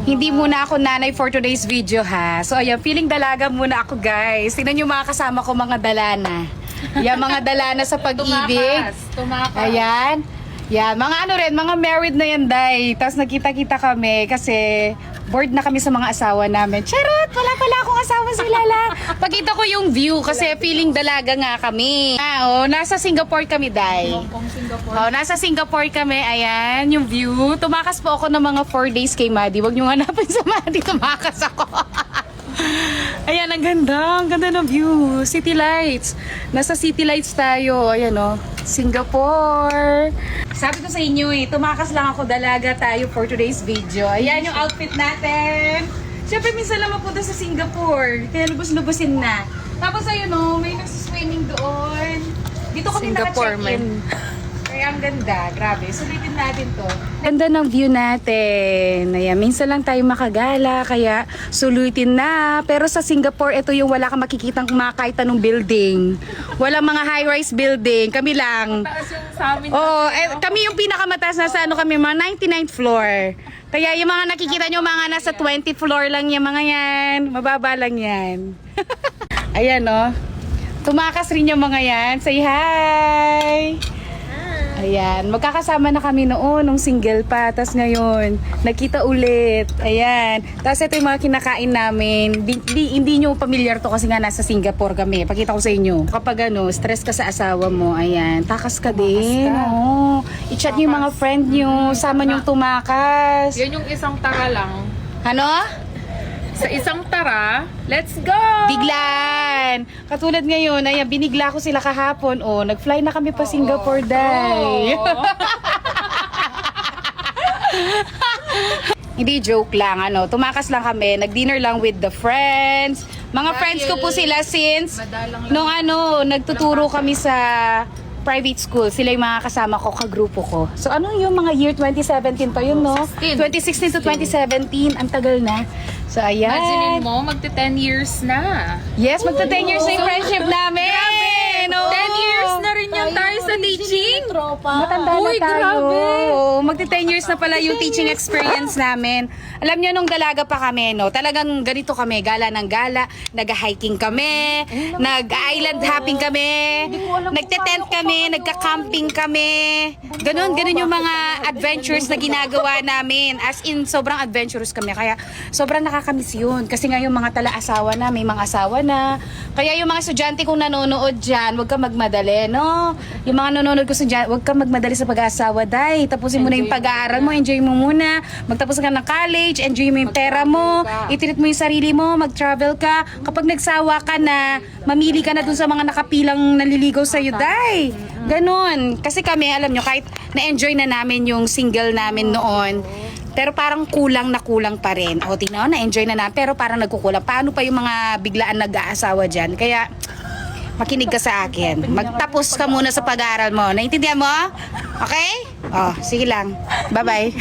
Hindi muna ako nanay for today's video ha. So ayan, feeling dalaga muna ako guys. Tingnan nyo mga kasama ko mga dalana. Yan, mga dalana sa pag-ibig. Tumakas. Ayan. Yan, mga ano rin, mga married na yan, day. Tapos nakita-kita kami kasi bored na kami sa mga asawa namin. Charot! Wala pala akong asawa, sila lang. Pagkita ko yung view kasi feeling dalaga nga kami. Nasa Singapore kami, day. Hong Kong, Singapore. Nasa Singapore kami. Ayan, yung view. Tumakas po ako ng mga 4 days kay Maddie. Huwag niyo hanapin sa Maddie. Tumakas ako. Ayan, ang ganda. Ang ganda ng view. City Lights. Nasa City Lights tayo. Ayan, Singapore. Sabi ko sa inyo tumakas lang ako, dalaga tayo for today's video. Ayan yung outfit natin. Siyempre, minsan lang mapunta sa Singapore. Kaya lubos-lubosin na. Tapos ayun may nagsiswimming doon. Dito kami Singapore, naka-check-in. Kaya ang ganda. Grabe. Sulitin natin to. Ganda ng view natin. Ayan, minsan lang tayo makagala. Kaya sulitin na. Pero sa Singapore, ito yung wala kang makikitang kahit anong building. Walang mga high-rise building. Kami lang. Taas yung sa amin. Kami yung pinakamataas na kami, mga 99th floor. Kaya yung mga nakikita nyo, mga nasa 20th floor lang yung mga yan. Mababa lang yan. Ayan, tumakas rin yung mga yan. Say hi! Ayan, magkakasama na kami noon, nung single pa. Tapos ngayon, nagkita ulit. Ayan. Tapos ito yung mga kinakain namin. Hindi nyo familiar to kasi nga nasa Singapore kami. Pakita ko sa inyo. Kapag stress ka sa asawa mo, ayan, takas ka din. Oo. I-chat nyo yung mga friend nyo. Sama nyo tumakas. Yan yung isang tara lang. Ano? Sa isang tara, let's go! Biglan! Katulad ngayon, ayan, binigla ko sila kahapon. Nag-fly na kami pa Singapore, day. Hindi, joke lang. Tumakas lang kami. Nag-dinner lang with the friends. Mga friends ko po sila since nung nagtuturo kami sa private school. Sila yung mga kasama ko, kagrupo ko. So ano yung mga year 2017 pa yun, 2016 to 2017. Ang tagal na. So ayan. Imagine mo, magte-10 years na. Yes, magta-10 years na yung friendship namin. 10 years na rin yung tayo sa teaching. Matanda na Uy, tayo. grabe. Magti-10 years na pala yung teaching experience namin. Alam niyo, nung dalaga pa kami, talagang ganito kami, gala ng gala, nag-hiking kami, nag-island hopping kami, nagte-tent kami, nagka-camping kami. Ganon yung mga adventures na ginagawa namin. As in, sobrang adventurous kami. Kaya, sobrang nakakamiss yun. Kasi nga yung mga tala-asawa na, may mga asawa na. Kaya yung mga estudyante kong nanonood dyan, huwag ka magmadali, Yung mga nanonood ko sa dyan, huwag ka magmadali sa pag-aasawa, day. Tapusin mo na yung pag-aaral mo, enjoy mo muna. Magtapos ka ng college, enjoy mo yung pera mo, itirit mo yung sarili mo, mag-travel ka. Kapag nagsawa ka na, mamili ka na dun sa mga nakapilang naliligaw sa'yo, day. Ganon. Kasi kami, alam nyo, kahit na-enjoy na namin yung single namin noon, pero parang kulang pa rin. Tingnan, na-enjoy na namin, pero parang nagkukulang. Paano pa yung mga biglaan nag-aasawa dyan? Kaya, makinig ka sa akin. Magtapos ka muna sa pag-aaral mo. Naintindihan mo? Okay? Sige lang. Bye-bye.